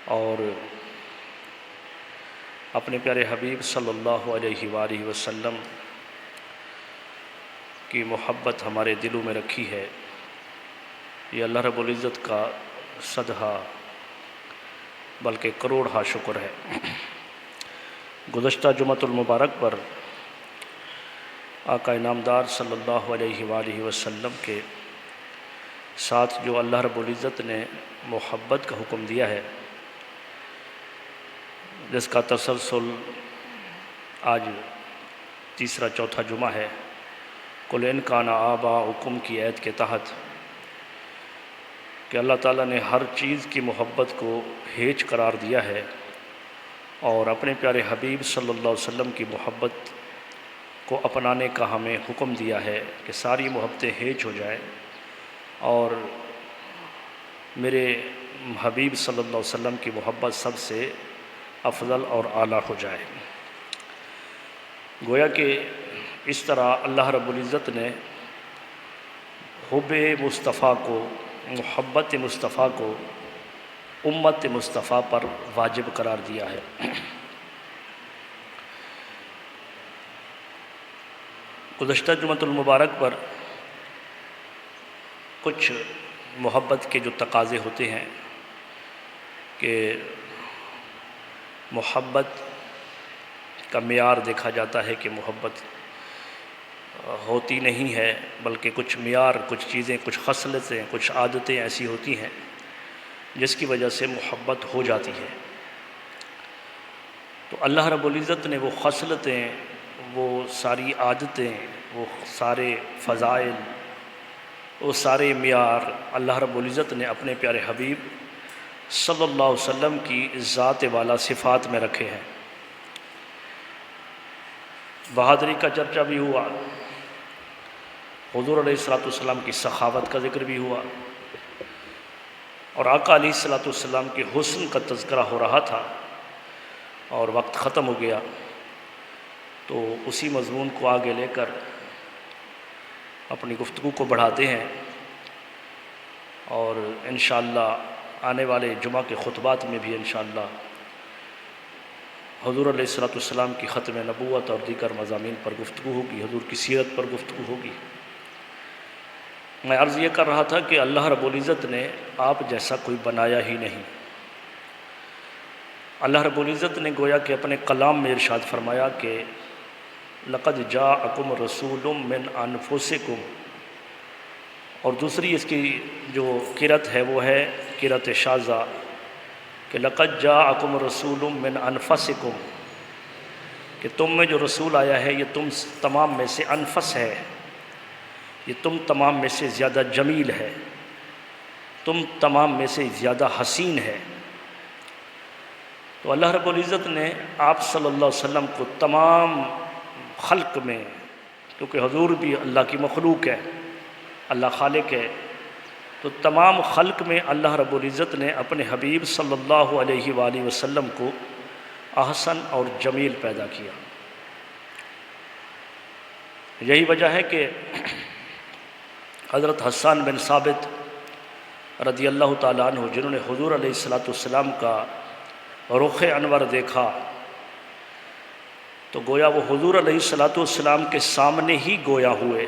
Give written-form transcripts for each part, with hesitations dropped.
اور اپنے پیارے حبیب صلی اللہ علیہ وآلہ وسلم کی محبت ہمارے دلوں میں رکھی ہے، یہ اللہ رب العزت کا صدقہ بلکہ کروڑہا شکر ہے۔ گزشتہ جمعۃ المبارک پر آقا انعامدار صلی اللہ علیہ وآلہ وسلم کے ساتھ جو اللہ رب العزت نے محبت کا حکم دیا ہے، جس کا تسلسل آج تیسرا چوتھا جمعہ ہے، قل ان کان آباؤکم کی آیت کے تحت، کہ اللہ تعالیٰ نے ہر چیز کی محبت کو ہیج قرار دیا ہے اور اپنے پیارے حبیب صلی اللہ علیہ وسلم کی محبت کو اپنانے کا ہمیں حکم دیا ہے کہ ساری محبتیں ہیج ہو جائیں اور میرے حبیب صلی اللہ علیہ وسلم کی محبت سب سے افضل اور اعلیٰ ہو جائے۔ گویا کہ اس طرح اللہ رب العزت نے حب مصطفیٰ کو، محبت مصطفیٰ کو امت مصطفیٰ پر واجب قرار دیا ہے۔ گزشتہ جمعۃ المبارک پر کچھ محبت کے جو تقاضے ہوتے ہیں کہ محبت کا معیار دیکھا جاتا ہے کہ محبت ہوتی نہیں ہے، بلکہ کچھ معیار، کچھ چیزیں، کچھ خصلتیں، کچھ عادتیں ایسی ہوتی ہیں جس کی وجہ سے محبت ہو جاتی ہے۔ تو اللہ رب العزت نے وہ خصلتیں، وہ ساری عادتیں، وہ سارے فضائل، وہ سارے معیار اللہ رب العزت نے اپنے پیارے حبیب صلی اللہ علیہ وسلم کی ذات والا صفات میں رکھے ہیں۔ بہادری کا چرچا بھی ہوا، حضور علیہ السلام کی سخاوت کا ذکر بھی ہوا، اور آقا علیہ السلام کے حسن کا تذکرہ ہو رہا تھا، اور وقت ختم ہو گیا تو اسی مضمون کو آگے لے کر اپنی گفتگو کو بڑھاتے ہیں، اور انشاءاللہ آنے والے جمعہ کے خطبات میں بھی انشاءاللہ حضور علیہ السلام کی ختم نبوت اور دیگر مضامین پر گفتگو ہوگی، حضور کی سیرت پر گفتگو ہوگی۔ میں عرض یہ کر رہا تھا کہ اللہ رب العزت نے آپ جیسا کوئی بنایا ہی نہیں۔ اللہ رب العزت نے گویا کہ اپنے کلام میں ارشاد فرمایا کہ لقد جاءکم رسول من انفسکم، اور دوسری اس کی جو قرأت ہے وہ ہے قرأت شاذہ کہ لقد جاءکم رسول من انفسکم، کہ تم میں جو رسول آیا ہے یہ تم تمام میں سے انفس ہے، یہ تم تمام میں سے زیادہ جمیل ہے، تم تمام میں سے زیادہ حسین ہے۔ تو اللہ رب العزت نے آپ صلی اللہ علیہ وسلم کو تمام خلق میں، کیونکہ حضور بھی اللہ کی مخلوق ہے، اللہ خالق ہے، تو تمام خلق میں اللہ رب العزت نے اپنے حبیب صلی اللہ علیہ وآلہ وسلم کو احسن اور جمیل پیدا کیا۔ یہی وجہ ہے کہ حضرت حسان بن ثابت رضی اللہ تعالیٰ عنہ، جنہوں نے حضور علیہ السلام کا رخ انور دیکھا، تو گویا وہ حضور علیہ السلام کے سامنے ہی گویا ہوئے،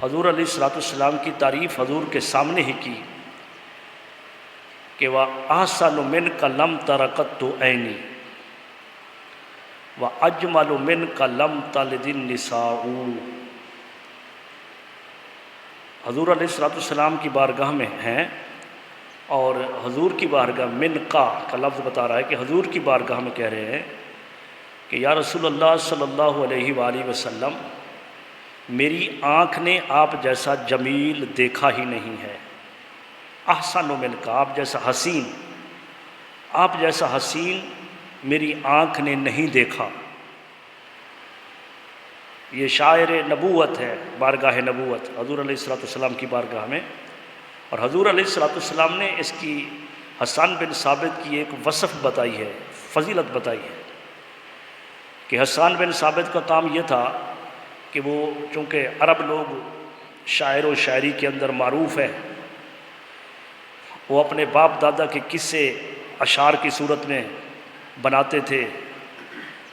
حضور علیہ السلام کی تعریف حضور کے سامنے ہی کی کہ وَأَحْسَنُ مِنْكَ لَمْ تَرَ قَطُّ عَيْنِي وَأَجْمَلُ مِنْكَ لَمْ تَلِدِ النِّسَاءُ۔ حضور علیہ السلام کی بارگاہ میں ہیں، اور حضور کی بارگاہ من کا لفظ بتا رہا ہے کہ حضور کی بارگاہ میں کہہ رہے ہیں کہ یا رسول اللہ صلی اللہ علیہ وآلہ وسلم، میری آنکھ نے آپ جیسا جمیل دیکھا ہی نہیں ہے۔ احسن من کا، آپ جیسا حسین، آپ جیسا حسین میری آنکھ نے نہیں دیکھا۔ یہ شاعر نبوت ہے، بارگاہ نبوت حضور علیہ السلام کی بارگاہ میں، اور حضور علیہ السلام نے اس کی حسان بن ثابت کی ایک وصف بتائی ہے، فضیلت بتائی ہے کہ حسان بن ثابت کا کام یہ تھا کہ وہ چونکہ عرب لوگ شاعر و شاعری کے اندر معروف ہے، وہ اپنے باپ دادا کے قصے اشعار کی صورت میں بناتے تھے،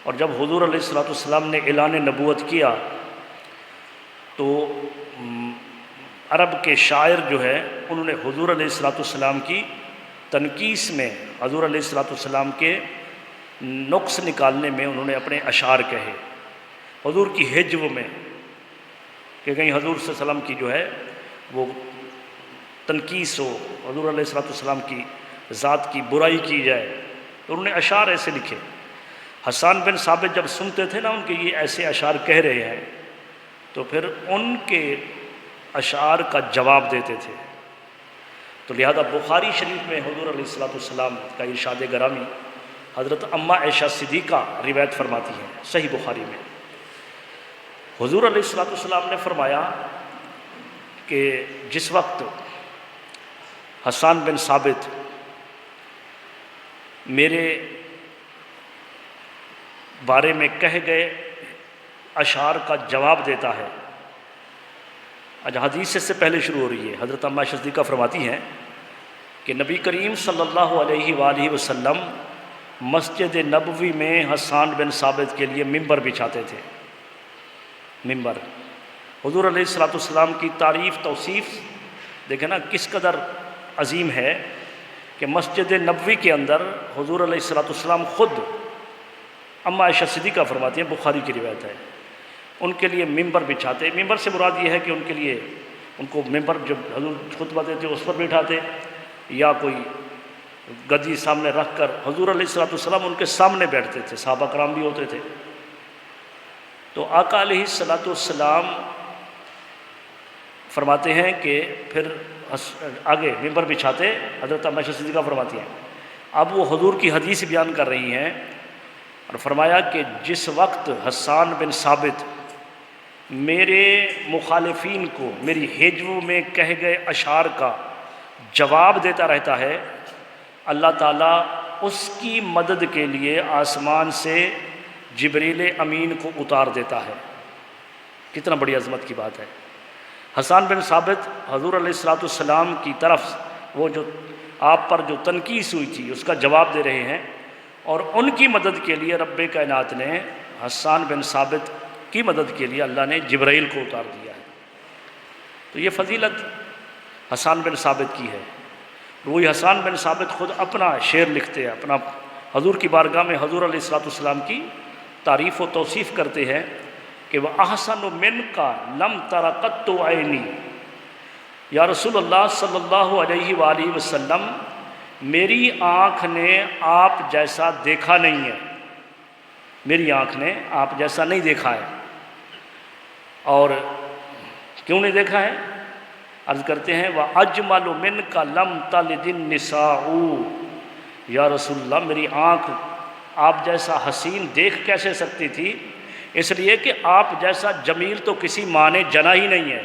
اور جب حضور علیہ الصلوۃ والسلام نے اعلان نبوت کیا تو عرب کے شاعر جو ہے انہوں نے حضور علیہ الصلوۃ والسلام کی تنقیس میں، حضور علیہ الصلوۃ والسلام کے نقص نکالنے میں انہوں نے اپنے اشعار کہے، حضور کی ہجو میں، کہ کہیں حضور صلی اللہ علیہ وسلم کی جو ہے وہ تنقیس ہو، حضور علیہ الصلوۃ والسلام کی ذات کی برائی کی جائے، تو انہوں نے اشعار ایسے لکھے۔ حسان بن ثابت جب سنتے تھے نا ان کے یہ ایسے اشعار کہہ رہے ہیں، تو پھر ان کے اشعار کا جواب دیتے تھے۔ تو لہذا بخاری شریف میں حضور علیہ الصلوۃ والسلام کا ارشاد گرامی حضرت اماں عائشہ صدیقہ روایت فرماتی ہیں صحیح بخاری میں، حضور علیہ الصلوۃ والسلام نے فرمایا کہ جس وقت حسان بن ثابت میرے بارے میں کہے گئے اشعار کا جواب دیتا ہے، آج حدیث سے پہلے شروع ہو رہی ہے، حضرت اماں عائشہ صدیقہ فرماتی ہیں کہ نبی کریم صلی اللہ علیہ وآلہ وسلم مسجد نبوی میں حسان بن ثابت کے لیے ممبر بچھاتے تھے۔ ممبر حضور علیہ الصلوۃ والسلام کی تعریف توصیف دیکھیں نا کس قدر عظیم ہے کہ مسجد نبوی کے اندر حضور علیہ الصلوۃ والسلام خود، اماں عائشہ صدیقہ فرماتی ہیں بخاری کی روایت ہے، ان کے لیے ممبر بچھاتے۔ ممبر سے مراد یہ ہے کہ ان کے لیے ان کو ممبر جب حضور خطبہ دیتے اس پر بٹھاتے، یا کوئی گدی سامنے رکھ کر حضور علیہ الصلوۃ والسلام ان کے سامنے بیٹھتے تھے، صحابہ کرام بھی ہوتے تھے۔ تو آقا علیہ الصلوۃ والسلام فرماتے ہیں کہ پھر آگے ممبر بچھاتے، حضرت اماں عائشہ صدیقہ فرماتی ہیں، اب وہ حضور کی حدیث بیان کر رہی ہیں اور فرمایا کہ جس وقت حسان بن ثابت میرے مخالفین کو میری ہجو میں کہے گئے اشعار کا جواب دیتا رہتا ہے، اللہ تعالیٰ اس کی مدد کے لیے آسمان سے جبریل امین کو اتار دیتا ہے۔ کتنا بڑی عظمت کی بات ہے۔ حسان بن ثابت حضور علیہ الصلوۃ والسلام کی طرف وہ جو آپ پر جو تنقیس ہوئی تھی اس کا جواب دے رہے ہیں، اور ان کی مدد کے لیے رب کائنات نے حسان بن ثابت کی مدد کے لیے اللہ نے جبرائیل کو اتار دیا ہے۔ تو یہ فضیلت حسان بن ثابت کی ہے۔ وہی حسان بن ثابت خود اپنا شعر لکھتے ہیں، اپنا حضور کی بارگاہ میں حضور علیہ الصلوۃ والسلام کی تعریف و توصیف کرتے ہیں کہ وہ احسن من کا لم تر قط عینی، یا رسول اللہ صلی اللہ علیہ وآلہ وسلم میری آنکھ نے آپ جیسا دیکھا نہیں ہے، میری آنکھ نے آپ جیسا نہیں دیکھا ہے۔ اور کیوں نہیں دیکھا ہے؟ عرض کرتے ہیں وَأَجْمَلُ مِنْكَ لَمْ تَلِدِ النِّسَاءُ، یا رسول اللہ میری آنکھ آپ جیسا حسین دیکھ کیسے سکتی تھی؟ اس لیے کہ آپ جیسا جمیل تو کسی ماں نے جنا ہی نہیں ہے،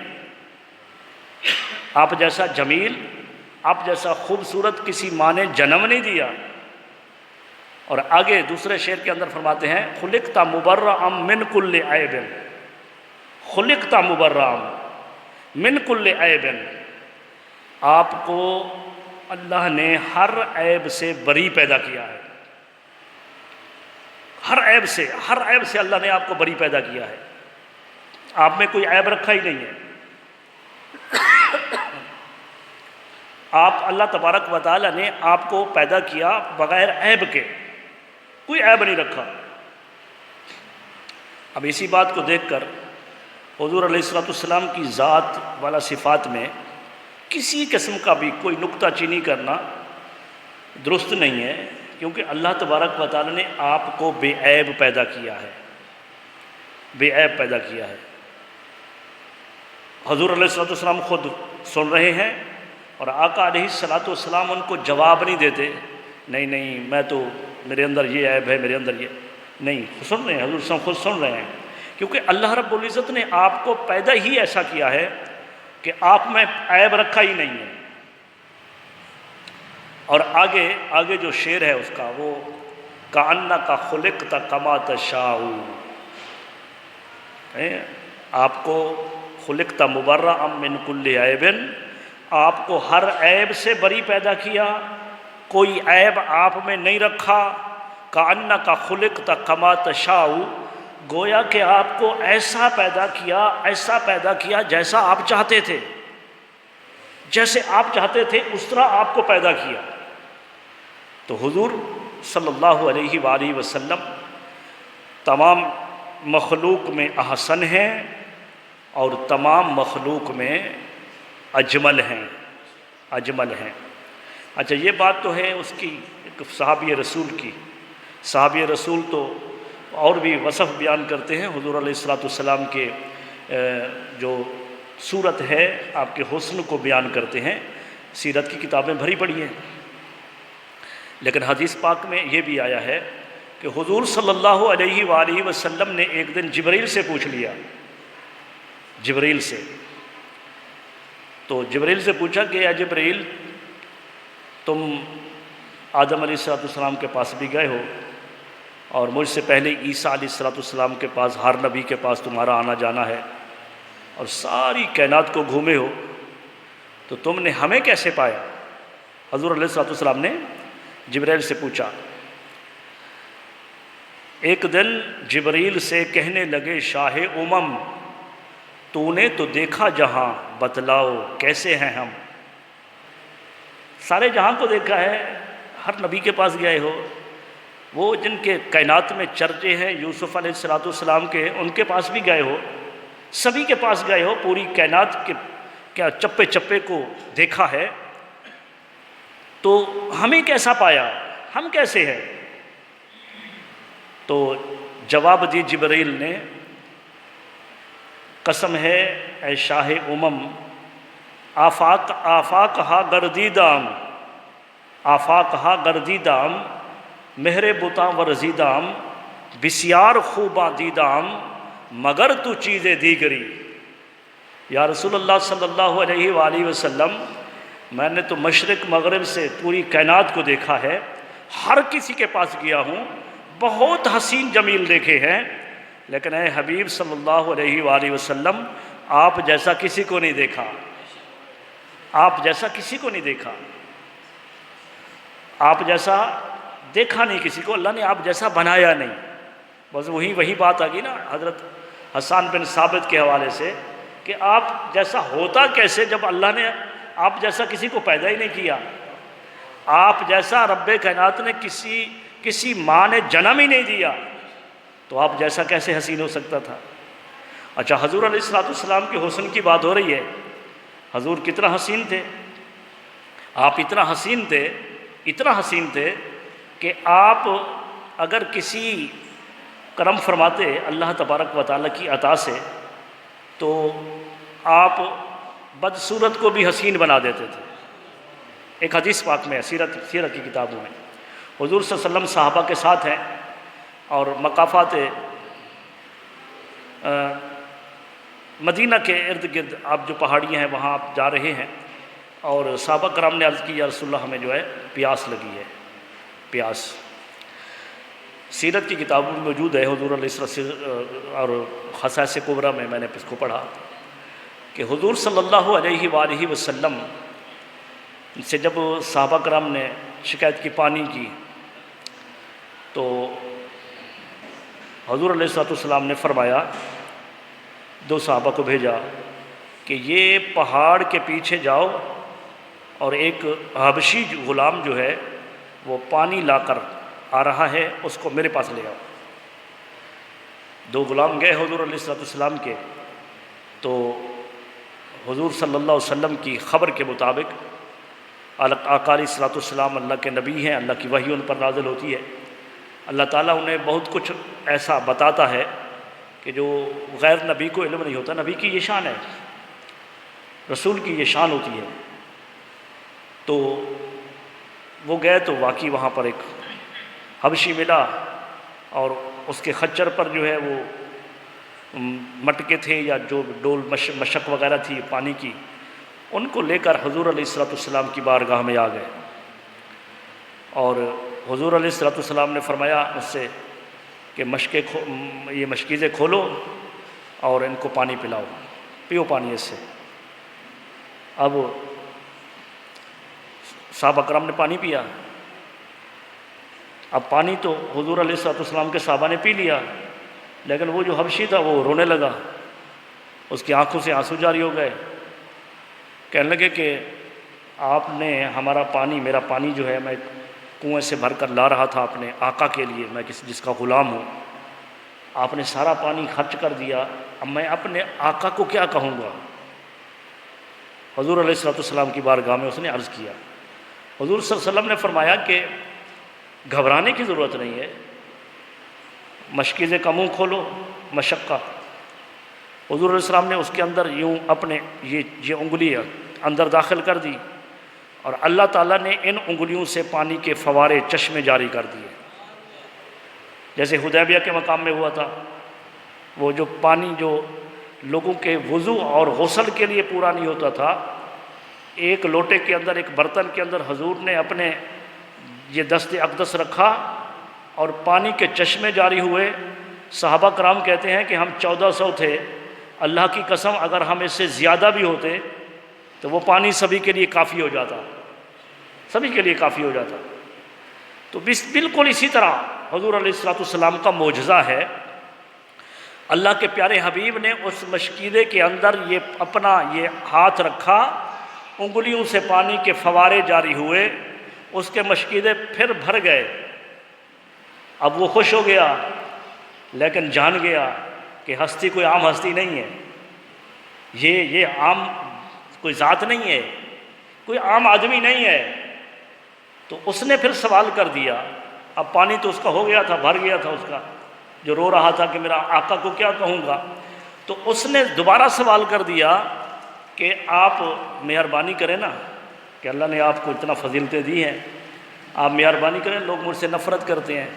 آپ جیسا جمیل، آپ جیسا خوبصورت کسی ماں نے جنم نہیں دیا۔ اور آگے دوسرے شعر کے اندر فرماتے ہیں خلقت مبرأ من کل عیب، خلقت مبرأ من کل عیب، آپ کو اللہ نے ہر عیب سے بری پیدا کیا ہے، ہر عیب سے اللہ نے آپ کو بری پیدا کیا ہے، آپ میں کوئی عیب رکھا ہی نہیں ہے۔ آپ اللہ تبارک و تعالی نے آپ کو پیدا کیا بغیر عیب کے، کوئی عیب نہیں رکھا۔ اب اسی بات کو دیکھ کر حضور علیہ الصلوۃ والسلام کی ذات والا صفات میں کسی قسم کا بھی کوئی نکتہ چینی کرنا درست نہیں ہے، کیونکہ اللہ تبارک و تعالی نے آپ کو بے عیب پیدا کیا ہے، بے عیب پیدا کیا ہے۔ حضور علیہ الصلوۃ والسلام خود سن رہے ہیں اور آقا علیہ الصلوۃ والسلام ان کو جواب نہیں دیتے، نہیں نہیں میں تو میرے اندر یہ عیب ہے، میرے اندر یہ نہیں، سن رہے ہیں، حضور صلی اللہ علیہ وسلم خود سن رہے ہیں، کیونکہ اللہ رب العزت نے آپ کو پیدا ہی ایسا کیا ہے کہ آپ میں عیب رکھا ہی نہیں ہے۔ اور آگے جو شعر ہے اس کا وہ کأنک خلقت کما تشاء، آپ کو خلقت مبرأ من کل عیب، آپ کو ہر عیب سے بری پیدا کیا، کوئی عیب آپ میں نہیں رکھا، کأنک خلقت کما تشاء، گویا کہ آپ کو ایسا پیدا کیا جیسا آپ چاہتے تھے، جیسے آپ چاہتے تھے اس طرح آپ کو پیدا کیا۔ تو حضور صلی اللہ علیہ وآلہ وسلم تمام مخلوق میں احسن ہیں اور تمام مخلوق میں اجمل ہیں۔ اچھا، یہ بات تو ہے اس کی صحابی رسول کی۔ صحابی رسول تو اور بھی وصف بیان کرتے ہیں حضور علیہ الصلوۃ والسلام کے، جو صورت ہے آپ کے حسن کو بیان کرتے ہیں، سیرت کی کتابیں بھری پڑی ہیں۔ لیکن حدیث پاک میں یہ بھی آیا ہے کہ حضور صلی اللہ علیہ وآلہ وسلم نے ایک دن جبرائیل سے پوچھ لیا، جبرائیل سے، تو جبرائیل سے پوچھا کہ یا جبرائیل، تم آدم علیہ السلام کے پاس بھی گئے ہو اور مجھ سے پہلے عیسیٰ علیہ السلام کے پاس، ہر نبی کے پاس تمہارا آنا جانا ہے، اور ساری کائنات کو گھومے ہو، تو تم نے ہمیں کیسے پایا؟ حضور علیہ السلام نے جبرائیل سے پوچھا۔ ایک دن جبرائیل سے کہنے لگے شاہ امم، تو نے تو دیکھا جہاں، بتلاؤ کیسے ہیں ہم؟ سارے جہاں کو دیکھا ہے، ہر نبی کے پاس گئے ہو، وہ جن کے کائنات میں چرچے ہیں یوسف علیہ السلام کے، ان کے پاس بھی گئے ہو، سبھی کے پاس گئے ہو، پوری کائنات کے کیا چپے چپے کو دیکھا ہے، تو ہمیں کیسا پایا؟ ہم کیسے ہیں؟ تو جواب دی جبرائیل نے، قسم ہے اے شاہ امم، آفاقہا گردیدام، آفاقہا گردیدام، مہر بتاں و رزیدام، بسیار خوباں دیدام، مگر تو چیزیں دیگری۔ یا رسول اللہ صلی اللہ علیہ وآلہ وسلم، میں نے تو مشرق مغرب سے پوری کائنات کو دیکھا ہے، ہر کسی کے پاس گیا ہوں، بہت حسین جمیل دیکھے ہیں، لیکن اے حبیب صلی اللہ علیہ وآلہ وسلم، آپ جیسا کسی کو نہیں دیکھا، آپ جیسا کسی کو نہیں دیکھا، آپ جیسا دیکھا نہیں کسی کو، اللہ نے آپ جیسا بنایا نہیں۔ بس وہی بات آ گئی نا حضرت حسان بن ثابت کے حوالے سے، کہ آپ جیسا ہوتا کیسے جب اللہ نے آپ جیسا کسی کو پیدا ہی نہیں کیا، آپ جیسا رب کائنات نے کسی ماں نے جنم ہی نہیں دیا، تو آپ جیسا کیسے حسین ہو سکتا تھا؟ اچھا، حضور علیہ السلام کے حسن کی بات ہو رہی ہے، حضور کتنا حسین تھے، آپ اتنا حسین تھے کہ آپ اگر کسی کرم فرماتے اللہ تبارک و تعالیٰ کی عطا سے، تو آپ بدصورت کو بھی حسین بنا دیتے تھے۔ ایک حدیث پاک میں، سیرت کی کتابوں میں، حضور صلی اللہ علیہ وسلم صحابہ کے ساتھ ہیں اور مقافات مدینہ کے ارد گرد آپ جو پہاڑیاں ہیں وہاں آپ جا رہے ہیں، اور صحابہ کرام نے عرض کی یا رسول اللہ، ہمیں جو ہے پیاس لگی ہے، پیاس۔ سیرت کی کتابوں میں موجود ہے، حضور علیہ السلام اور خصائص کبریٰ میں نے اس کو پڑھا کہ حضور صلی اللہ علیہ وآلہ وسلم سے جب صحابہ کرام نے شکایت کی پانی کی، تو حضور علیہ السلام نے فرمایا، دو صحابہ کو بھیجا کہ یہ پہاڑ کے پیچھے جاؤ اور ایک حبشی غلام جو ہے وہ پانی لا کر آ رہا ہے، اس کو میرے پاس لے آؤ۔ دو غلام گئے حضور علیہ السلام کے، تو حضور صلی اللہ علیہ وسلم کی خبر کے مطابق، آقا علیہ السلام اللہ کے نبی ہیں، اللہ کی وحی ان پر نازل ہوتی ہے، اللہ تعالیٰ انہیں بہت کچھ ایسا بتاتا ہے کہ جو غیر نبی کو علم نہیں ہوتا۔ نبی کی یہ شان ہے، رسول کی یہ شان ہوتی ہے۔ تو وہ گئے تو واقعی وہاں پر ایک حبشی ملا، اور اس کے خچر پر جو ہے وہ مٹکے تھے یا جو ڈول مشک وغیرہ تھی پانی کی، ان کو لے کر حضور علیہ السلام کی بارگاہ میں آ گئے، اور حضور علیہ السلام نے فرمایا اس سے کہ یہ مشکیزیں کھولو اور ان کو پانی پلاؤ، پیو پانی اس سے۔ اب صحابہ کرام نے پانی پیا، اب پانی تو حضور علیہ الصلوۃ والسلام کے صحابہ نے پی لیا، لیکن وہ جو حبشی تھا وہ رونے لگا، اس کی آنکھوں سے آنسو جاری ہو گئے، کہنے لگے کہ آپ نے ہمارا پانی، میرا پانی جو ہے میں کنویں سے بھر کر لا رہا تھا اپنے آقا کے لیے، میں جس کا غلام ہوں، آپ نے سارا پانی خرچ کر دیا، اب میں اپنے آقا کو کیا کہوں گا؟ حضور علیہ الصلوۃ والسلام کی بارگاہ میں اس نے عرض کیا، حضور صلی اللہ علیہ وسلم نے فرمایا کہ گھبرانے کی ضرورت نہیں ہے، مشکیزے کا منہ کھولو، مشقہ۔ حضور علیہ السلام نے اس کے اندر یوں اپنے یہ انگلی اندر داخل کر دی، اور اللہ تعالیٰ نے ان انگلیوں سے پانی کے فوارے چشمے جاری کر دیے، جیسے حدیبیہ کے مقام میں ہوا تھا، وہ جو پانی جو لوگوں کے وضو اور غسل کے لیے پورا نہیں ہوتا تھا، ایک لوٹے کے اندر، ایک برتن کے اندر حضور نے اپنے یہ دست اقدس رکھا اور پانی کے چشمے جاری ہوئے۔ صحابہ کرام کہتے ہیں کہ ہم 1400 تھے، اللہ کی قسم اگر ہم اس سے زیادہ بھی ہوتے تو وہ پانی سبھی کے لیے کافی ہو جاتا، سبھی کے لیے کافی ہو جاتا۔ تو بالکل اسی طرح حضور علیہ الصلوۃ والسلام کا معجزہ ہے، اللہ کے پیارے حبیب نے اس مشکیزے کے اندر یہ اپنا یہ ہاتھ رکھا، انگلیوں سے پانی کے فوارے جاری ہوئے، اس کے مشکیزے پھر بھر گئے۔ اب وہ خوش ہو گیا، لیکن جان گیا کہ ہستی کوئی عام ہستی نہیں ہے، یہ عام کوئی ذات نہیں ہے، کوئی عام آدمی نہیں ہے۔ تو اس نے پھر سوال کر دیا، اب پانی تو اس کا ہو گیا تھا، بھر گیا تھا، اس کا جو رو رہا تھا کہ میرا آقا کو کیا کہوں گا، تو اس نے دوبارہ سوال کر دیا کہ آپ مہربانی کریں نا، کہ اللہ نے آپ کو اتنا فضیلتیں دی ہیں، آپ مہربانی کریں، لوگ مجھ سے نفرت کرتے ہیں،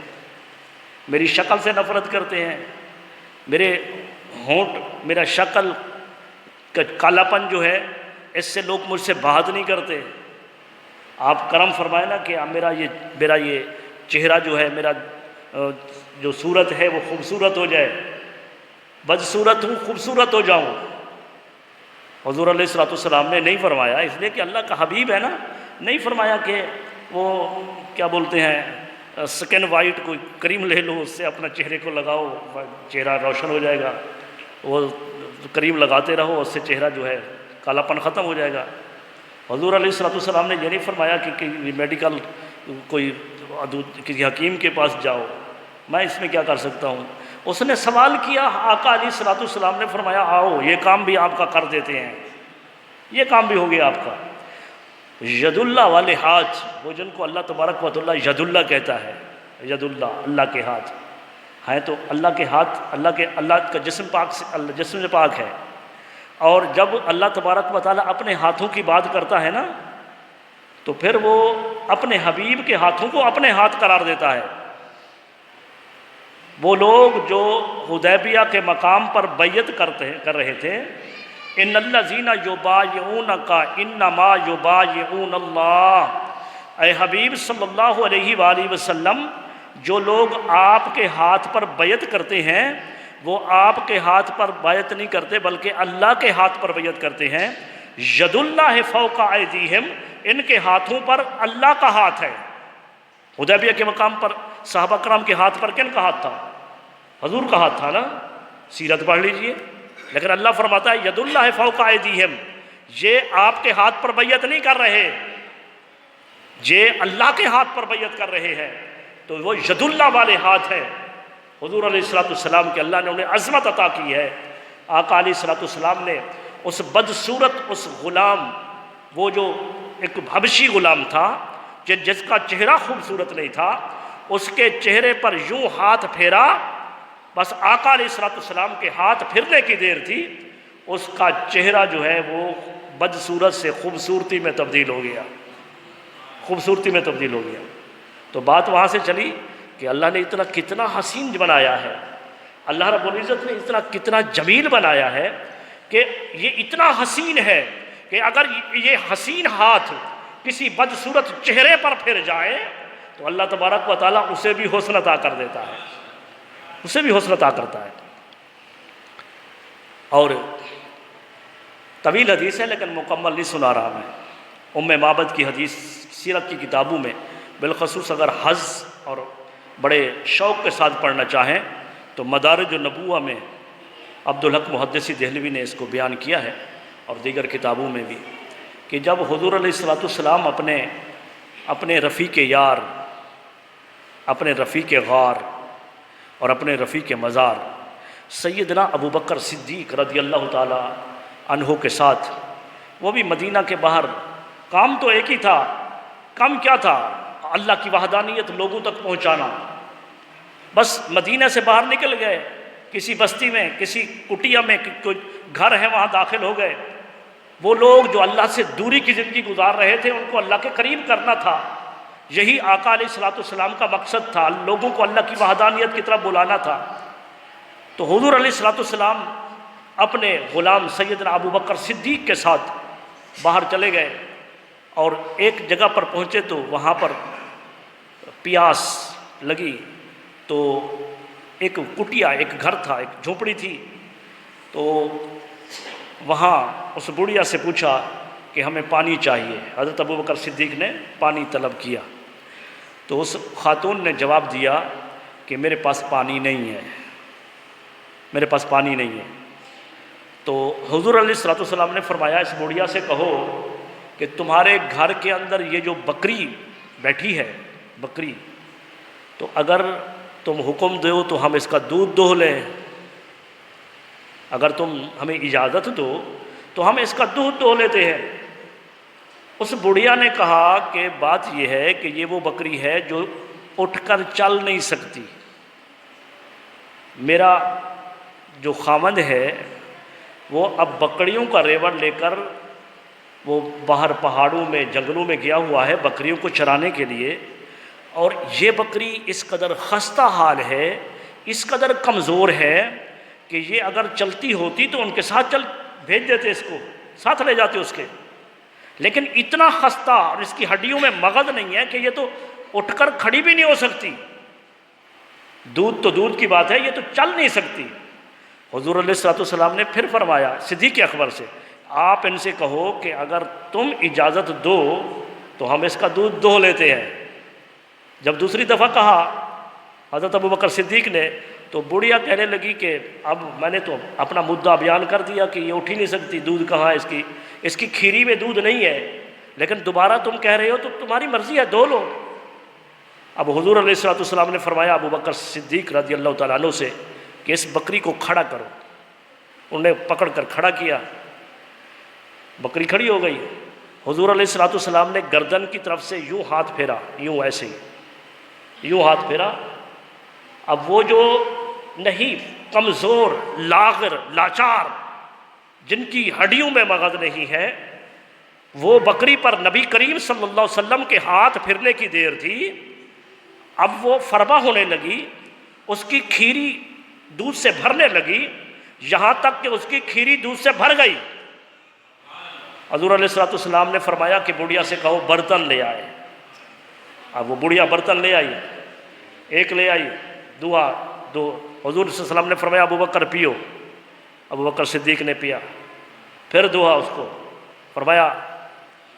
میری شکل سے نفرت کرتے ہیں، میرے ہونٹ، میرا شکل کا کالا پن جو ہے اس سے لوگ مجھ سے بات نہیں کرتے، آپ کرم فرمائے نا کہ میرا یہ چہرہ جو ہے، میرا جو صورت ہے وہ خوبصورت ہو جائے، بدصورت ہوں خوبصورت ہو جاؤں۔ حضور علیہ الصلوۃ والسلام نے نہیں فرمایا، اس لیے کہ اللہ کا حبیب ہے نا، نہیں فرمایا کہ وہ کیا بولتے ہیں سکن وائٹ کوئی کریم لے لو، اس سے اپنا چہرے کو لگاؤ، چہرہ روشن ہو جائے گا، وہ کریم لگاتے رہو، اس سے چہرہ جو ہے کالا پن ختم ہو جائے گا۔ حضور علیہ الصلوۃ والسلام نے یہ نہیں فرمایا کہ میڈیکل کوئی کسی حکیم کے پاس جاؤ، میں اس میں کیا کر سکتا ہوں۔ اس نے سوال کیا، آقا علیہ الصلوۃ والسلام نے فرمایا آؤ، یہ کام بھی آپ کا کر دیتے ہیں، یہ کام بھی ہو گیا آپ کا۔ ید اللہ والے ہاتھ، وہ جن کو اللہ تبارک و تعالیٰ ید اللہ کہتا ہے، ید اللہ، اللہ کے ہاتھ ہیں، تو اللہ کے ہاتھ، اللہ کا جسم پاک سے، جسم سے پاک ہے، اور جب اللہ تبارک و تعالیٰ اپنے ہاتھوں کی بات کرتا ہے نا، تو پھر وہ اپنے حبیب کے ہاتھوں کو اپنے ہاتھ قرار دیتا ہے۔ وہ لوگ جو حدیبیہ کے مقام پر بیعت کر رہے تھے، ان الذین یبایعونک انما یبایعون اللہ، اے حبیب صلی اللہ علیہ وآلہ وسلم، جو لوگ آپ کے ہاتھ پر بیعت کرتے ہیں وہ آپ کے ہاتھ پر بیعت نہیں کرتے بلکہ اللہ کے ہاتھ پر بیعت کرتے ہیں۔ ید اللہ فوق ایدیہم، ان کے ہاتھوں پر اللہ کا ہاتھ ہے۔ حدیبیہ کے مقام پر صحابہ کرام کے ہاتھ پر کن کا ہاتھ تھا؟ حضور کا ہاتھ تھا نا، سیرت پڑھ لیجئے۔ لیکن اللہ فرماتا ہے ید اللہ فوق ایدیہم، یہ آپ کے ہاتھ پر بیعت نہیں کر رہے، یہ اللہ کے ہاتھ پر بیعت کر رہے ہیں، تو وہ ید اللہ والے ہاتھ ہے۔ حضور علیہ الصلوۃ والسلام کے اللہ نے انہیں عظمت عطا کی ہے۔ آقا علیہ الصلوۃ والسلام نے اس بدصورت، اس غلام، وہ جو ایک حبشی غلام تھا جس کا چہرہ خوبصورت نہیں تھا، اس کے چہرے پر یوں ہاتھ پھیرا، بس آقا علیہ الصلوۃ والسلام کے ہاتھ پھرنے کی دیر تھی، اس کا چہرہ جو ہے وہ بدصورت سے خوبصورتی میں تبدیل ہو گیا، خوبصورتی میں تبدیل ہو گیا۔ تو بات وہاں سے چلی کہ اللہ نے اتنا کتنا حسین بنایا ہے، اللہ رب العزت نے اتنا کتنا جمیل بنایا ہے کہ یہ اتنا حسین ہے کہ اگر یہ حسین ہاتھ کسی بدصورت چہرے پر پھر جائے تو اللہ تبارک و تعالیٰ اسے بھی حسن عطا کر دیتا ہے، اسے بھی حسن عطا کرتا ہے۔ اور طویل حدیث ہے لیکن مکمل نہیں سنا رہا میں، ام معبد کی حدیث سیرت کی کتابوں میں، بالخصوص اگر حج اور بڑے شوق کے ساتھ پڑھنا چاہیں تو مدارج النبوہ میں عبدالحق محدثی دہلوی نے اس کو بیان کیا ہے، اور دیگر کتابوں میں بھی، کہ جب حضور علیہ الصلوۃ والسلام اپنے رفیق یار، اپنے رفیق غار اور اپنے رفیق مزار سیدنا ابو بکر صدیق رضی اللہ تعالی عنہ کے ساتھ، وہ بھی مدینہ کے باہر، کام تو ایک ہی تھا، کام کیا تھا؟ اللہ کی وحدانیت لوگوں تک پہنچانا۔ بس مدینہ سے باہر نکل گئے، کسی بستی میں، کسی کٹیا میں کوئی گھر ہے وہاں داخل ہو گئے، وہ لوگ جو اللہ سے دوری کی زندگی گزار رہے تھے ان کو اللہ کے قریب کرنا تھا، یہی آقا علیہ الصلوۃ والسلام کا مقصد تھا، لوگوں کو اللہ کی وحدانیت کی طرف بلانا تھا۔ تو حضور علیہ الصلوۃ والسلام اپنے غلام سیدنا ابو بکر صدیق کے ساتھ باہر چلے گئے، اور ایک جگہ پر پہنچے تو وہاں پر پیاس لگی، تو ایک کٹیا، ایک گھر تھا، ایک جھونپڑی تھی، تو وہاں اس بڑھیا سے پوچھا کہ ہمیں پانی چاہیے۔ حضرت ابو بکر صدیق نے پانی طلب کیا، تو اس خاتون نے جواب دیا کہ میرے پاس پانی نہیں ہے، میرے پاس پانی نہیں ہے۔ تو حضور علیہ الصلوۃ والسلام نے فرمایا اس بڑھیا سے کہو کہ تمہارے گھر کے اندر یہ جو بکری بیٹھی ہے، بکری، تو اگر تم حکم دو تو ہم اس کا دودھ دوہ لیں، اگر تم ہمیں اجازت دو تو ہم اس کا دودھ دوہ لیتے ہیں۔ اس بڑھیا نے کہا کہ بات یہ ہے کہ یہ وہ بکری ہے جو اٹھ کر چل نہیں سکتی، میرا جو خاوند ہے وہ اب بکریوں کا ریوڑ لے کر وہ باہر پہاڑوں میں، جنگلوں میں گیا ہوا ہے بکریوں کو چرانے کے لیے، اور یہ بکری اس قدر خستہ حال ہے، اس قدر کمزور ہے کہ یہ اگر چلتی ہوتی تو ان کے ساتھ بھیج دیتے، اس کو ساتھ لے جاتے اس کے، لیکن اتنا خستہ اور اس کی ہڈیوں میں مغز نہیں ہے کہ یہ تو اٹھ کر کھڑی بھی نہیں ہو سکتی، دودھ تو دودھ کی بات ہے، یہ تو چل نہیں سکتی۔ حضور علیہ الصلوۃ والسلام نے پھر فرمایا صدیق اکبر سے، آپ ان سے کہو کہ اگر تم اجازت دو تو ہم اس کا دودھ دوہ لیتے ہیں۔ جب دوسری دفعہ کہا حضرت ابو بکر صدیق نے، تو بڑھیا کہنے لگی کہ اب میں نے تو اپنا مدعا بیان کر دیا کہ یہ اٹھ ہی نہیں سکتی، دودھ کہاں اس کی کھیری میں دودھ نہیں ہے، لیکن دوبارہ تم کہہ رہے ہو تو تمہاری مرضی ہے، دو لو۔ اب حضور علیہ الصلوۃ والسلام نے فرمایا ابو بکر صدیق رضی اللہ تعالیٰ عنہ سے کہ اس بکری کو کھڑا کرو، انہوں نے پکڑ کر کھڑا کیا، بکری کھڑی ہو گئی۔ حضور علیہ الصلوۃ والسلام نے گردن کی طرف سے یوں ہاتھ پھیرا، یوں ایسے ہی یوں ہاتھ پھیرا، اب وہ جو نہیں، کمزور، لاغر، لاچار، جن کی ہڈیوں میں مغز نہیں ہے، وہ بکری پر نبی کریم صلی اللہ علیہ وسلم کے ہاتھ پھرنے کی دیر تھی، اب وہ فربا ہونے لگی، اس کی کھیری دودھ سے بھرنے لگی، یہاں تک کہ اس کی کھیری دودھ سے بھر گئی۔ حضور علیہ الصلوۃ والسلام نے فرمایا کہ بڑھیا سے کہو برتن لے آئے۔ اب وہ بڑھیا برتن لے آئی، ایک لے آئی، دو، حضور صلی اللہ علیہ وسلم نے فرمایا ابو بکر پیو، ابو بکر صدیق نے پیا، پھر دعا اس کو، فرمایا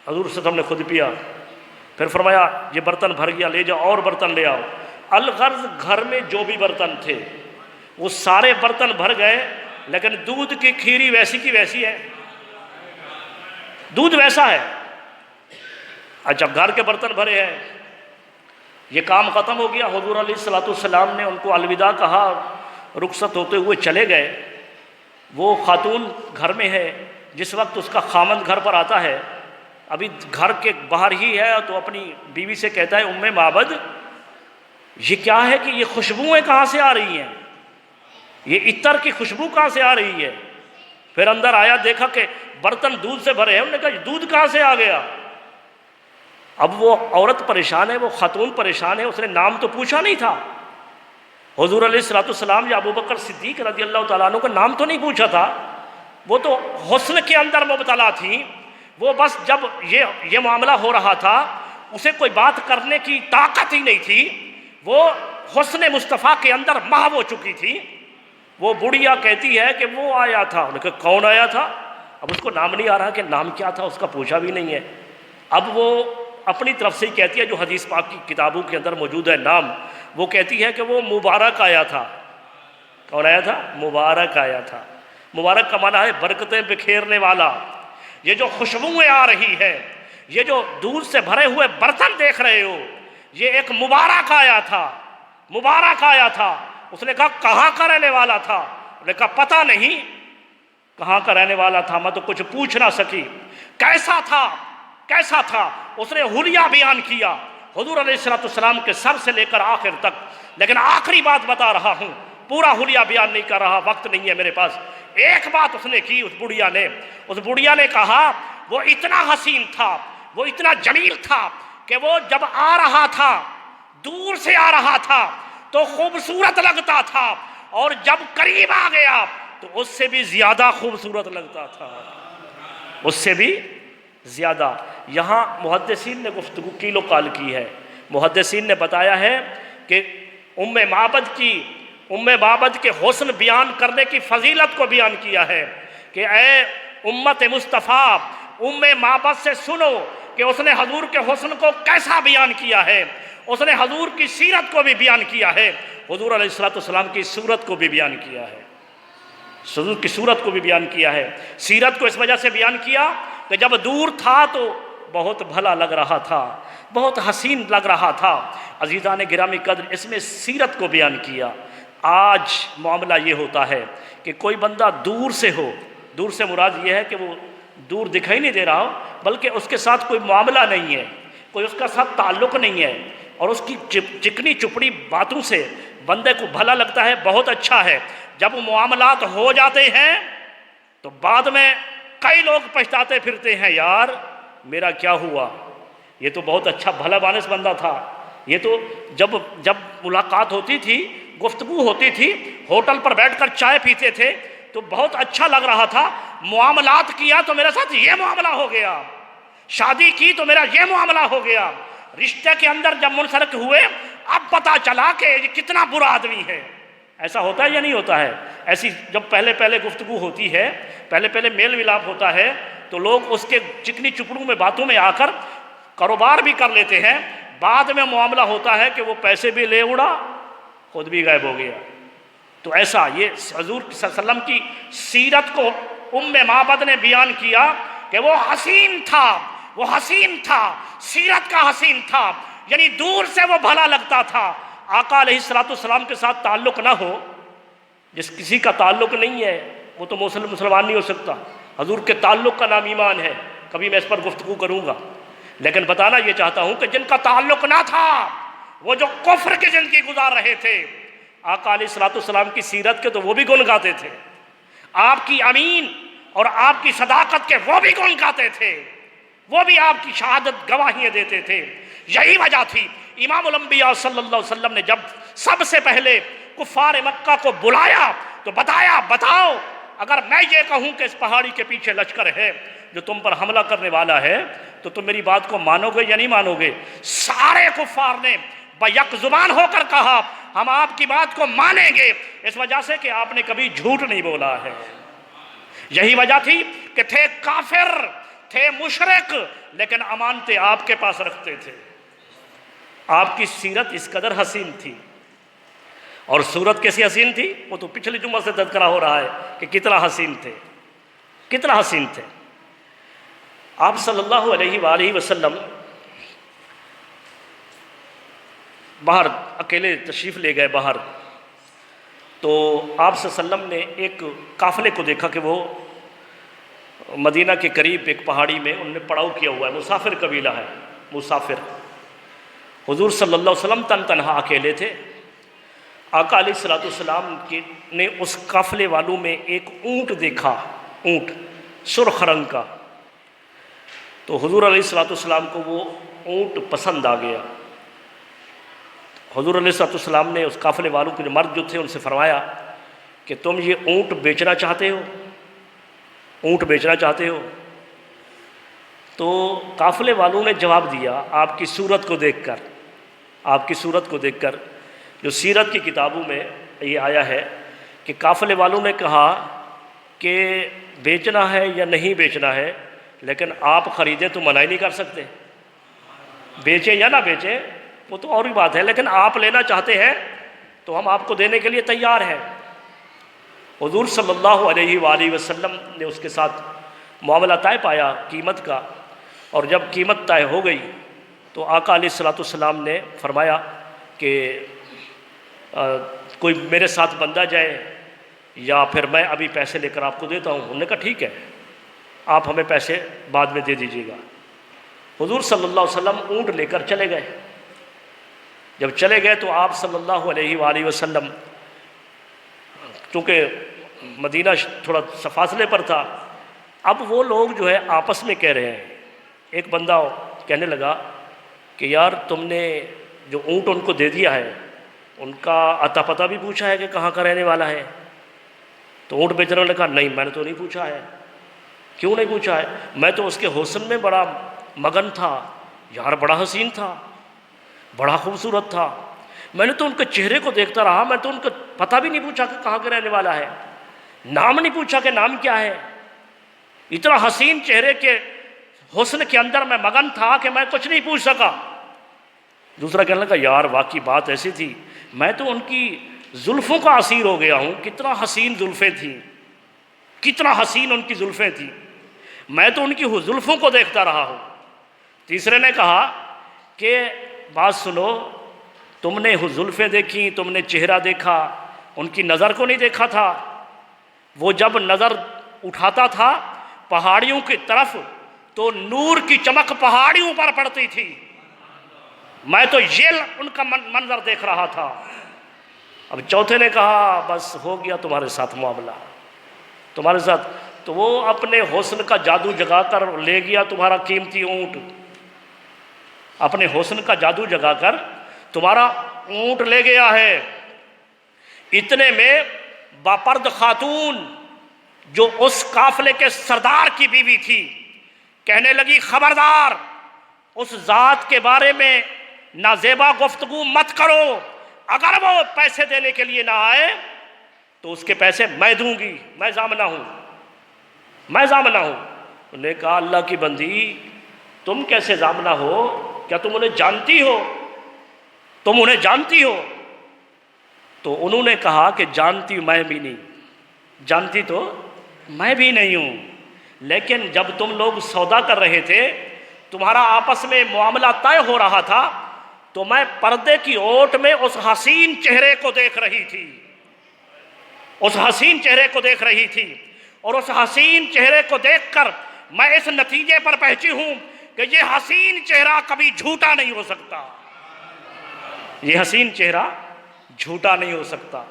حضور صلی اللہ علیہ وسلم نے خود پیا، پھر فرمایا یہ برتن بھر گیا، لے جاؤ اور برتن لے آؤ۔ الغرض گھر میں جو بھی برتن تھے وہ سارے برتن بھر گئے، لیکن دودھ کی کھیری ویسی کی ویسی ہے، دودھ ویسا ہے۔ اچھا گھر کے برتن بھرے ہیں، یہ کام ختم ہو گیا، حضور علیہ الصلوۃ والسلام نے ان کو الوداع کہا، رخصت ہوتے ہوئے چلے گئے۔ وہ خاتون گھر میں ہے، جس وقت اس کا خامند گھر پر آتا ہے، ابھی گھر کے باہر ہی ہے، تو اپنی بیوی سے کہتا ہے ام معبد یہ کیا ہے کہ یہ خوشبوئیں کہاں سے آ رہی ہیں، یہ عطر کی خوشبو کہاں سے آ رہی ہے؟ پھر اندر آیا، دیکھا کہ برتن دودھ سے بھرے ہیں، انہوں نے کہا دودھ کہاں سے آ گیا؟ اب وہ عورت پریشان ہے، وہ خاتون پریشان ہے، اس نے نام تو پوچھا نہیں تھا، حضور علیہ الصلوۃ والسلام یا ابو بکر صدیق رضی اللہ تعالیٰ عنہ کا نام تو نہیں پوچھا تھا، وہ تو حسن کے اندر مبتلا تھی، وہ بس جب یہ معاملہ ہو رہا تھا اسے کوئی بات کرنے کی طاقت ہی نہیں تھی، وہ حسن مصطفیٰ کے اندر محو ہو چکی تھی۔ وہ بڑھیا کہتی ہے کہ وہ آیا تھا، انہوں نے کہا کون آیا تھا؟ اب اس کو نام نہیں آ رہا کہ نام کیا تھا، اس کا پوچھا بھی نہیں ہے۔ اب وہ اپنی طرف سے ہی کہتی ہے، جو حدیث پاک کی کتابوں کے اندر موجود ہے نام، وہ کہتی ہے کہ وہ مبارک آیا تھا۔ کون آیا تھا؟ مبارک آیا تھا۔ مبارک کا معنی ہے برکتیں بکھیرنے والا۔ یہ جو خوشبوئیں آ رہی ہے، یہ جو دودھ سے بھرے ہوئے برتن دیکھ رہے ہو، یہ ایک مبارک آیا تھا، مبارک آیا تھا۔ اس نے کہا کہاں کا رہنے والا تھا؟ اس نے کہا پتہ نہیں کہاں کا رہنے والا تھا، میں تو کچھ پوچھ نہ سکی۔ کیسا تھا؟ کیسا تھا؟ اس نے حلیہ بیان کیا حضور علیہ السلام کے سر سے لے کر آخر تک، لیکن آخری بات بتا رہا ہوں، پورا حلیہ بیان نہیں کر رہا، وقت نہیں ہے میرے پاس۔ ایک بات اس نے کی، اس بڑھیا نے کہا وہ اتنا حسین تھا، وہ اتنا جمیل تھا کہ وہ جب آ رہا تھا، دور سے آ رہا تھا تو خوبصورت لگتا تھا، اور جب قریب آ گیا تو اس سے بھی زیادہ خوبصورت لگتا تھا، اس سے بھی زیادہ۔ یہاں محدثین نے گفتگو کیل و قال کی ہے۔ محدثین نے بتایا ہے کہ ام معبد کے حسن بیان کرنے کی فضیلت کو بیان کیا ہے کہ اے امت مصطفیٰ، ام معبد سے سنو کہ اس نے حضور کے حسن کو کیسا بیان کیا ہے، اس نے حضور کی سیرت کو بھی بیان کیا ہے، حضور علیہ السلام کی صورت کو بھی بیان کیا ہے، حضور کی صورت کو بھی بیان کیا ہے۔ سیرت کو اس وجہ سے بیان کیا کہ جب دور تھا تو بہت بھلا لگ رہا تھا، بہت حسین لگ رہا تھا۔ عزیزان گرامی قدر، اس میں سیرت کو بیان کیا۔ آج معاملہ یہ ہوتا ہے کہ کوئی بندہ دور سے ہو، دور سے مراد یہ ہے کہ وہ دور دکھائی نہیں دے رہا ہو، بلکہ اس کے ساتھ کوئی معاملہ نہیں ہے، کوئی اس کا ساتھ تعلق نہیں ہے، اور اس کی چکنی چپڑی باتوں سے بندے کو بھلا لگتا ہے، بہت اچھا ہے۔ جب معاملات ہو جاتے ہیں تو بعد میں کئی لوگ پچھتاتے پھرتے ہیں، یار میرا کیا ہوا، یہ تو بہت اچھا بھلا بانس بندہ تھا، یہ تو جب ملاقات ہوتی تھی، گفتگو ہوتی تھی، ہوٹل پر بیٹھ کر چائے پیتے تھے تو بہت اچھا لگ رہا تھا، معاملات کیا تو میرے ساتھ یہ معاملہ ہو گیا، شادی کی تو میرا یہ معاملہ ہو گیا، رشتے کے اندر جب منسلک ہوئے اب پتا چلا کہ یہ کتنا برا آدمی ہے۔ ایسا ہوتا ہے یا نہیں ہوتا ہے؟ ایسی جب پہلے گفتگو ہوتی ہے، پہلے میل ملاپ ہوتا ہے تو لوگ اس کے چکنی چپڑوں میں باتوں میں آ کر کاروبار بھی کر لیتے ہیں، بعد میں معاملہ ہوتا ہے کہ وہ پیسے بھی لے اڑا، خود بھی غائب ہو گیا۔ تو ایسا یہ حضور صلی اللہ علیہ وسلم کی سیرت کو ام معبد نے بیان کیا کہ وہ حسین تھا، وہ حسین تھا، سیرت کا حسین تھا، یعنی دور سے وہ بھلا لگتا تھا۔ آقا علیہ السلام کے ساتھ تعلق نہ ہو، جس کسی کا تعلق نہیں ہے وہ تو مسلمان نہیں ہو سکتا۔ حضور کے تعلق کا نام ایمان ہے، کبھی میں اس پر گفتگو کروں گا، لیکن بتانا یہ چاہتا ہوں کہ جن کا تعلق نہ تھا، وہ جو کفر کی زندگی گزار رہے تھے، آقا علیہ السلام کی سیرت کے تو وہ بھی گن گاتے تھے، آپ کی امین اور آپ کی صداقت کے وہ بھی گن گاتے تھے، وہ بھی آپ کی شہادت گواہیاں دیتے تھے۔ یہی وجہ تھی امام الانبیاء صلی اللہ علیہ وسلم نے جب سب سے پہلے کفار مکہ کو بلایا تو بتاؤ اگر میں یہ کہوں کہ اس پہاڑی کے پیچھے لشکر ہے جو تم پر حملہ کرنے والا ہے تو تم میری بات کو مانو گے یا نہیں مانو گے؟ سارے کفار نے بیک زبان ہو کر کہا ہم آپ کی بات کو مانیں گے، اس وجہ سے کہ آپ نے کبھی جھوٹ نہیں بولا ہے۔ یہی وجہ تھی کہ تھے کافر، تھے مشرک، لیکن امانتیں آپ کے پاس رکھتے تھے۔ آپ کی سیرت اس قدر حسین تھی، اور صورت کیسی حسین تھی وہ تو پچھلی جمعہ سے تذکرہ ہو رہا ہے کہ کتنا حسین تھے، کتنا حسین تھے۔ آپ صلی اللہ علیہ وآلہ وسلم باہر اکیلے تشریف لے گئے باہر، تو آپ صلی اللہ علیہ وسلم نے ایک قافلے کو دیکھا کہ وہ مدینہ کے قریب ایک پہاڑی میں انہوں نے پڑاؤ کیا ہوا ہے، مسافر قبیلہ ہے، مسافر۔ حضور صلی اللہ علیہ وسلم تنہا اکیلے تھے۔ آقا علیہ السلام نے اس قافلے والوں میں ایک اونٹ دیکھا، اونٹ سرخ رنگ کا، تو حضور علیہ السلام کو وہ اونٹ پسند آ گیا۔ حضور علیہ السلام نے اس قافلے والوں کے مرد جو تھے ان سے فرمایا کہ تم یہ اونٹ بیچنا چاہتے ہو، اونٹ بیچنا چاہتے ہو؟ تو قافلے والوں نے جواب دیا آپ کی صورت کو دیکھ کر، آپ کی صورت کو دیکھ کر، جو سیرت کی کتابوں میں یہ آیا ہے کہ قافلے والوں نے کہا کہ بیچنا ہے یا نہیں بیچنا ہے، لیکن آپ خریدیں تو منع ہی نہیں کر سکتے، بیچے یا نہ بیچے وہ تو اور بھی بات ہے، لیکن آپ لینا چاہتے ہیں تو ہم آپ کو دینے کے لیے تیار ہیں۔ حضور صلی اللہ علیہ وآلہ وسلم نے اس کے ساتھ معاملہ طے پایا قیمت کا، اور جب قیمت طے ہو گئی تو آقا علیہ الصلوۃ والسلام نے فرمایا کہ کوئی میرے ساتھ بندہ جائے یا پھر میں ابھی پیسے لے کر آپ کو دیتا ہوں۔ انہوں نے کہا ٹھیک ہے، آپ ہمیں پیسے بعد میں دے دیجیے گا۔ حضور صلی اللہ علیہ وسلم اونٹ لے کر چلے گئے۔ جب چلے گئے تو آپ صلی اللہ علیہ وآلہ وسلم، چونکہ مدینہ تھوڑا فاصلے پر تھا، اب وہ لوگ جو ہے آپس میں کہہ رہے ہیں۔ ایک بندہ کہنے لگا کہ یار تم نے جو اونٹ ان کو دے دیا ہے ان کا اتا پتہ بھی پوچھا ہے کہ کہاں کا رہنے والا ہے؟ تو اونٹ بیچنے والے نے کہا نہیں، میں نے تو نہیں پوچھا ہے۔ کیوں نہیں پوچھا ہے؟ میں تو اس کے حسن میں بڑا مگن تھا یار، بڑا حسین تھا، بڑا خوبصورت تھا، میں نے تو ان کے چہرے کو دیکھتا رہا، میں تو ان کا پتہ بھی نہیں پوچھا کہ کہاں کا رہنے والا ہے، نام نہیں پوچھا کہ نام کیا ہے۔ اتنا حسین چہرے کے حسن کے اندر میں مگن تھا کہ میں کچھ نہیں پوچھ سکا۔ دوسرا کہنے لگا یار واقعی بات ایسی تھی، میں تو ان کی زلفوں کا اسیر ہو گیا ہوں، کتنا حسین زلفیں تھیں، کتنا حسین ان کی زلفیں تھیں، میں تو ان کی زلفوں کو دیکھتا رہا ہوں۔ تیسرے نے کہا کہ بات سنو، تم نے زلفیں دیکھی، تم نے چہرہ دیکھا، ان کی نظر کو نہیں دیکھا تھا؟ وہ جب نظر اٹھاتا تھا پہاڑیوں کی طرف تو نور کی چمک پہاڑیوں پر پڑتی تھی، میں تو یہ ان کا منظر دیکھ رہا تھا۔ اب چوتھے نے کہا بس ہو گیا تمہارے ساتھ معاملہ، تمہارے ساتھ۔ تو وہ اپنے حسن کا جادو جگا کر لے گیا تمہارا قیمتی اونٹ، اپنے حسن کا جادو جگا کر تمہارا اونٹ لے گیا ہے۔ اتنے میں باپرد خاتون جو اس قافلے کے سردار کی بیوی تھی کہنے لگی خبردار، اس ذات کے بارے میں نازیبا گفتگو مت کرو، اگر وہ پیسے دینے کے لیے نہ آئے تو اس کے پیسے میں دوں گی، میں ضامنہ ہوں، میں ضامنہ ہوں۔ انہوں نے کہا اللہ کی بندی تم کیسے ضامنہ ہو؟ کیا تم انہیں جانتی ہو؟ تم انہیں جانتی ہو؟ تو انہوں نے کہا کہ جانتی میں بھی نہیں، جانتی تو میں بھی نہیں ہوں، لیکن جب تم لوگ سودا کر رہے تھے، تمہارا آپس میں معاملہ طے ہو رہا تھا، تو میں پردے کی اوٹ میں اس حسین چہرے کو دیکھ رہی تھی، اس حسین چہرے کو دیکھ رہی تھی، اور اس حسین چہرے کو دیکھ کر میں اس نتیجے پر پہنچی ہوں کہ یہ حسین چہرہ کبھی جھوٹا نہیں ہو سکتا، یہ حسین چہرہ جھوٹا نہیں ہو سکتا۔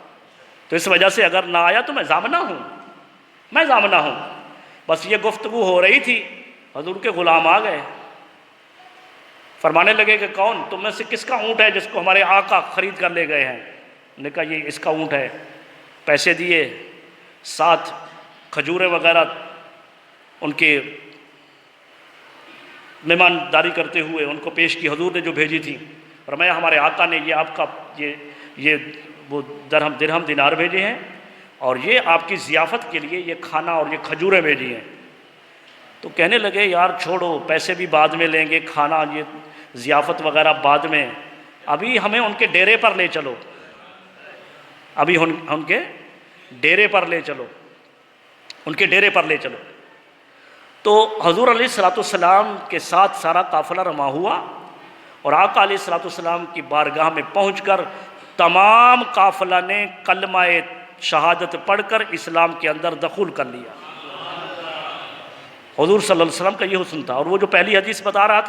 تو اس وجہ سے اگر نہ آیا تو میں ضامنہ ہوں، میں ضامنہ ہوں۔ بس یہ گفتگو ہو رہی تھی، حضور کے غلام آ گئے، فرمانے لگے کہ کون تم میں سے کس کا اونٹ ہے جس کو ہمارے آقا خرید کر لے گئے ہیں؟ انہوں نے کہا یہ اس کا اونٹ ہے۔ پیسے دیے، ساتھ کھجوریں وغیرہ ان کے مہمانداری کرتے ہوئے ان کو پیش کی، حضور نے جو بھیجی تھی۔ فرمایا ہمارے آقا نے یہ آپ کا یہ وہ درہم دینار بھیجے ہیں، اور یہ آپ کی ضیافت کے لیے یہ کھانا اور یہ کھجوریں بھیجی ہیں۔ تو کہنے لگے یار چھوڑو، پیسے بھی بعد میں لیں گے، کھانا یہ ضیافت وغیرہ بعد میں، ابھی ہمیں ان کے ڈیرے پر لے چلو، ابھی ان کے ڈیرے پر لے چلو، ان کے ڈیرے پر لے چلو۔ تو حضور علیہ الصلوۃ والسلام کے ساتھ سارا قافلہ رواں ہوا، اور آقا علیہ الصلوۃ والسلام کی بارگاہ میں پہنچ کر تمام قافلہ نے کلمہ شہادت پڑھ کر اسلام کے اندر دخول کر لیا۔ حضور صلی اللہ علیہ وسلم کا یہ حسن تھا۔ اور وہ جو پہلی حدیث بتا رہا تھا